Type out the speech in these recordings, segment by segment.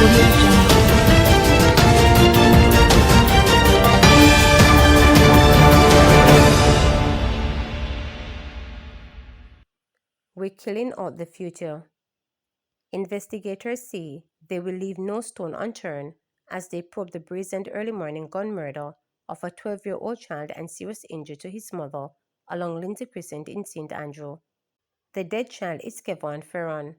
Audio Jungle. We're killing out the future. Investigators say they will leave no stone unturned as they probe the brazen early morning gun murder of a 12-year-old child and serious injury to his mother along Lindsay Crescent in St. Andrew. The dead child is Kevon Ferron.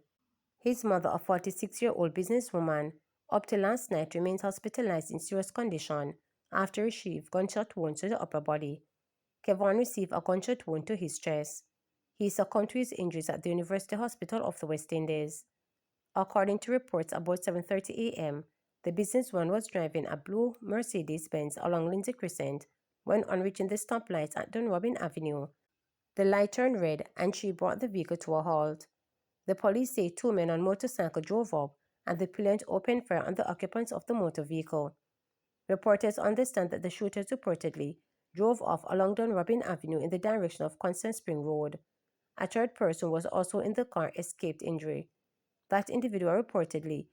His mother, a 46-year-old businesswoman, up to last night remains hospitalized in serious condition after receiving gunshot wounds to the upper body. Kevon received a gunshot wound to his chest. He succumbed to his injuries at the University Hospital of the West Indies. According to reports, about 7:30 a.m., the businesswoman was driving a blue Mercedes-Benz along Lindsay Crescent when, on reaching the stoplights at Dunrobin Avenue, the light turned red and she brought the vehicle to a halt. The police say two men on motorcycle drove up and the pillion opened fire on the occupants of the motor vehicle. Reporters understand that the shooters reportedly drove off along Dunrobin Avenue in the direction of Constant Spring Road. A third person was also in the car, escaped injury. That individual reportedly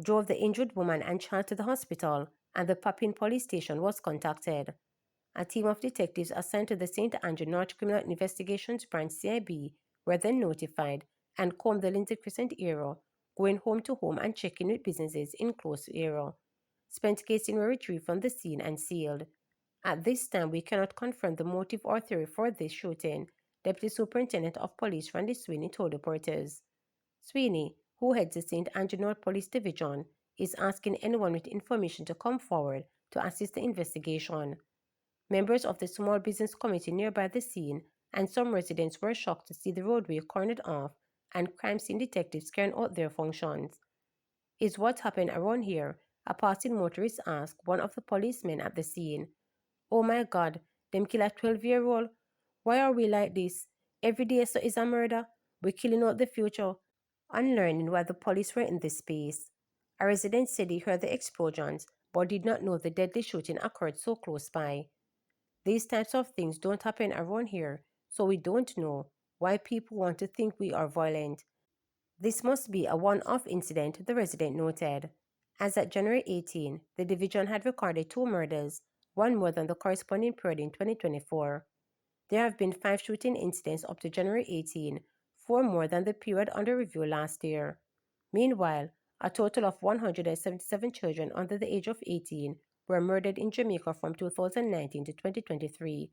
drove the injured woman and child to the hospital, and the Papin police station was contacted. A team of detectives assigned to the St. Andrew North Criminal Investigations Branch CIB were then notified and combed the Lindsay Crescent area, going home to home and checking with businesses in close area. Spent casing were retrieved from the scene and sealed. At this time, we cannot confirm the motive or theory for this shooting, Deputy Superintendent of Police Randy Sweeney told reporters. Sweeney, who heads the St. Andrew North Police Division, is asking anyone with information to come forward to assist the investigation. Members of the small business committee nearby the scene and some residents were shocked to see the roadway cornered off and crime scene detectives carrying out their functions. Is what happened around here? A passing motorist asked one of the policemen at the scene. Oh my God, them kill a 12-year-old? Why are we like this? Every day so is a murder. We're killing out the future. Unlearning why the police were in this space. A resident said he heard the explosions but did not know the deadly shooting occurred so close by. These types of things don't happen around here, so we don't know why people want to think we are violent. This must be a one-off incident, the resident noted. As at January 18, the division had recorded 2 murders, one more than the corresponding period in 2024. There have been 5 shooting incidents up to January 18, 4 more than the period under review last year. Meanwhile, a total of 177 children under the age of 18 were murdered in Jamaica from 2019 to 2023.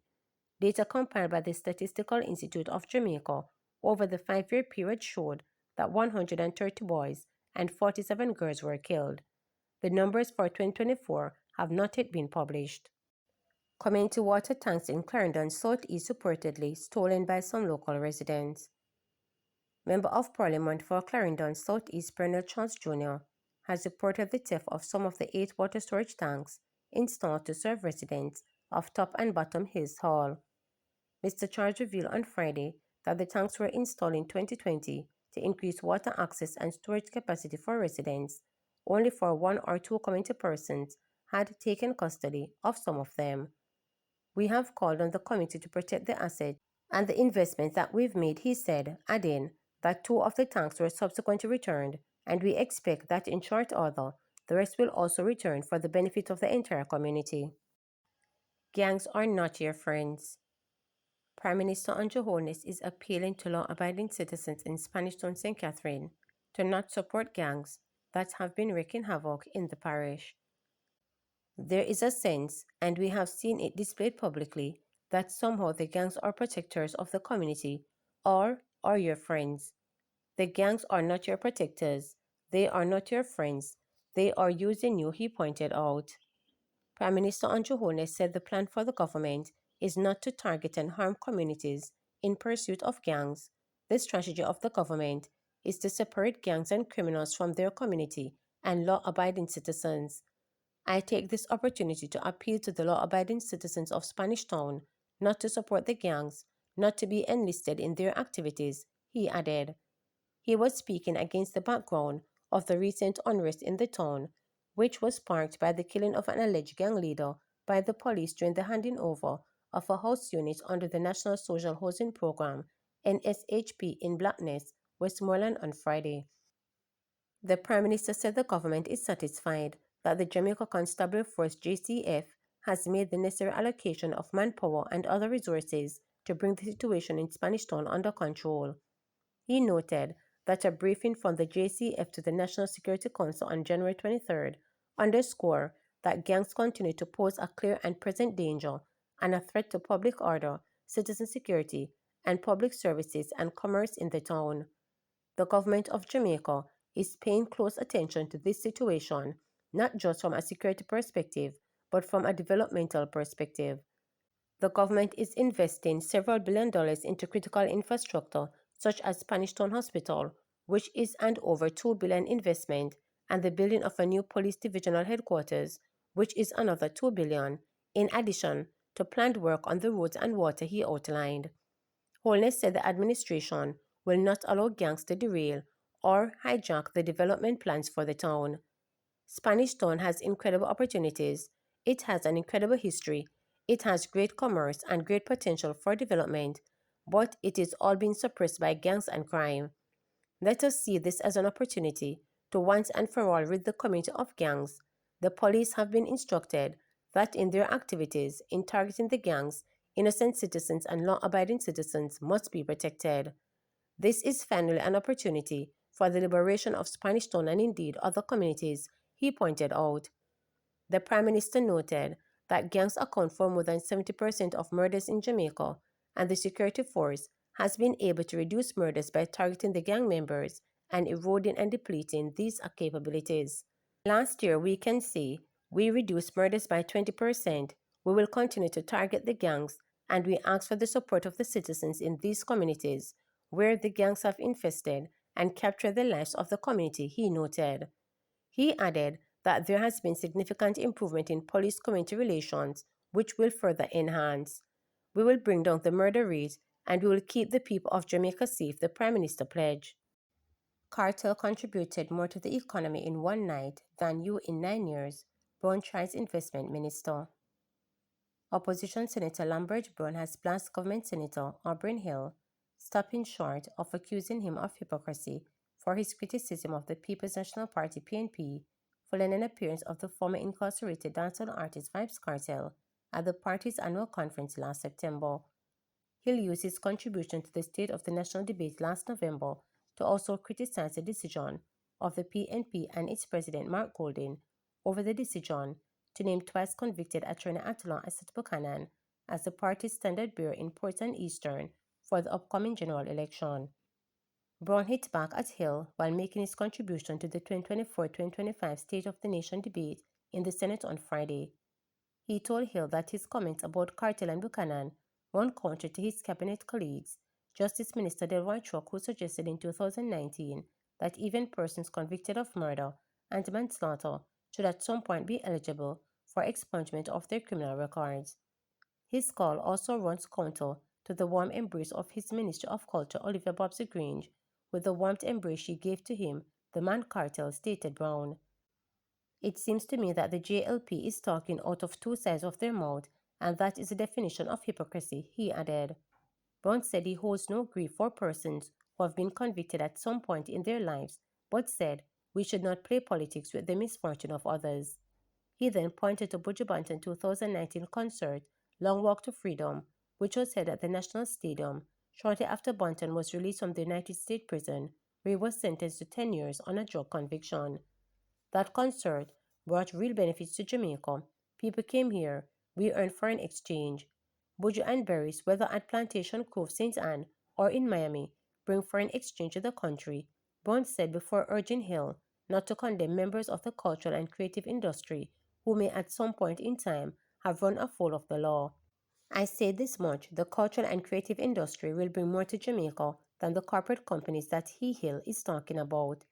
Data compiled by the Statistical Institute of Jamaica over the 5-year period showed that 130 boys and 47 girls were killed. The numbers for 2024 have not yet been published. Community water tanks in Clarendon Southeast reportedly stolen by some local residents. Member of Parliament for Clarendon Southeast Bernard Charles Jr. has reported the theft of some of the 8 water storage tanks installed to serve residents of Top and Bottom Hills Hall. Mr. Charles revealed on Friday that the tanks were installed in 2020 to increase water access and storage capacity for residents, only for 1 or 2 community persons had taken custody of some of them. We have called on the committee to protect the assets and the investments that we've made, he said, adding that 2 of the tanks were subsequently returned, and we expect that in short order, the rest will also return for the benefit of the entire community. Gangs are not your friends. Prime Minister Andrew Holness is appealing to law-abiding citizens in Spanish Town St. Catherine to not support gangs that have been wreaking havoc in the parish. There is a sense, and we have seen it displayed publicly, that somehow the gangs are protectors of the community or are your friends. The gangs are not your protectors. They are not your friends. They are using you, he pointed out. Prime Minister Andrew Holness said the plan for the government is not to target and harm communities in pursuit of gangs. The strategy of the government is to separate gangs and criminals from their community and law-abiding citizens. I take this opportunity to appeal to the law-abiding citizens of Spanish Town not to support the gangs, not to be enlisted in their activities, he added. He was speaking against the background of the recent unrest in the town, which was sparked by the killing of an alleged gang leader by the police during the handing over of a house unit under the National Social Housing Program, NSHP, in Blackness, Westmoreland on Friday. The Prime Minister said the government is satisfied that the Jamaica Constabulary Force JCF has made the necessary allocation of manpower and other resources to bring the situation in Spanish Town under control. He noted that a briefing from the JCF to the National Security Council on January 23rd underscored that gangs continue to pose a clear and present danger and a threat to public order, citizen security, and public services and commerce in the town. The government of Jamaica is paying close attention to this situation, not just from a security perspective, but from a developmental perspective. The government is investing several billion dollars into critical infrastructure such as Spanish Town Hospital, which is an over $2 billion investment, and the building of a new police divisional headquarters, which is another $2 billion, in addition to planned work on the roads and water he outlined. Holness said the administration will not allow gangs to derail or hijack the development plans for the town. Spanish Town has incredible opportunities. It has an incredible history. It has great commerce and great potential for development, but it is all being suppressed by gangs and crime. Let us see this as an opportunity to once and for all rid the community of gangs. The police have been instructed that in their activities in targeting the gangs, innocent citizens and law-abiding citizens must be protected. This is finally an opportunity for the liberation of Spanish Town and indeed other communities, he pointed out. The Prime Minister noted that gangs account for more than 70% of murders in Jamaica, and the security force has been able to reduce murders by targeting the gang members and eroding and depleting these capabilities. Last year, we can say we reduced murders by 20%. We will continue to target the gangs, and we ask for the support of the citizens in these communities where the gangs have infested and captured the lives of the community, he noted. He added that there has been significant improvement in police-community relations, which will further enhance. We will bring down the murder rate and we will keep the people of Jamaica safe, the Prime Minister pledged. Cartel contributed more to the economy in one night than you in 9 years, Bron tries investment minister. Opposition Senator Lambert Bron has blasted Government Senator Auburn Hill, stopping short of accusing him of hypocrisy for his criticism of the People's National Party PNP following an appearance of the former incarcerated dancehall artist Vybz Kartel at the party's annual conference last September. Hill used his contribution to the State of the National debate last November to also criticize the decision of the PNP and its president Mark Golding over the decision to name twice convicted attorney Atullah Asset Buchanan as the party's standard bearer in Port and Eastern for the upcoming general election. Bron hit back at Hill while making his contribution to the 2024-2025 State of the Nation debate in the Senate on Friday. He told Hill that his comments about Kartel and Buchanan run counter to his cabinet colleagues, Justice Minister Delroy Truck, who suggested in 2019 that even persons convicted of murder and manslaughter should at some point be eligible for expungement of their criminal records. His call also runs counter to the warm embrace of his Minister of Culture, Olivia Bobsey Grange, with the warm embrace she gave to him, the man Kartel, stated Bron. It seems to me that the JLP is talking out of two sides of their mouth, and that is the definition of hypocrisy, he added. Bron said he holds no grief for persons who have been convicted at some point in their lives, but said we should not play politics with the misfortune of others. He then pointed to Buju Banton's 2019 concert, Long Walk to Freedom, which was held at the National Stadium shortly after Banton was released from the United States prison, where he was sentenced to 10 years on a drug conviction. That concert brought real benefits to Jamaica. People came here. We earned foreign exchange. Buju and berries, whether at Plantation Cove, St. Anne, or in Miami, bring foreign exchange to the country, Bond said before urging Hill not to condemn members of the cultural and creative industry who may at some point in time have run afoul of the law. I say this much, the cultural and creative industry will bring more to Jamaica than the corporate companies that Hill is talking about.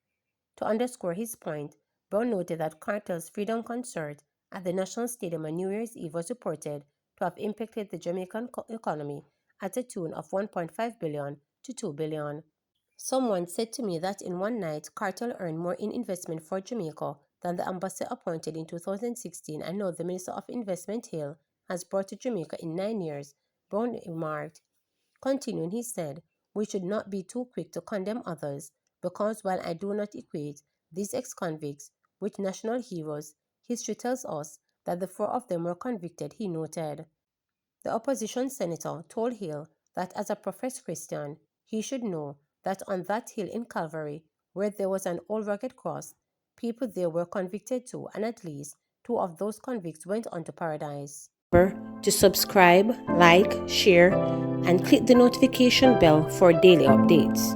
To underscore his point, Brown noted that Cartel's Freedom concert at the National Stadium on New Year's Eve was reported to have impacted the Jamaican economy at a tune of $1.5 billion to $2 billion. Someone said to me that in one night, Cartel earned more in investment for Jamaica than the ambassador appointed in 2016 and now the Minister of Investment Hill has brought to Jamaica in 9 years, Brown remarked. Continuing, he said, we should not be too quick to condemn others because while I do not equate These ex-convicts, which national heroes, history tells us that the 4 of them were convicted, he noted. The opposition senator told Hill that as a professed Christian, he should know that on that hill in Calvary, where there was an old rugged cross, people there were convicted too, and at least 2 of those convicts went on to paradise. Remember to subscribe, like, share, and click the notification bell for daily updates.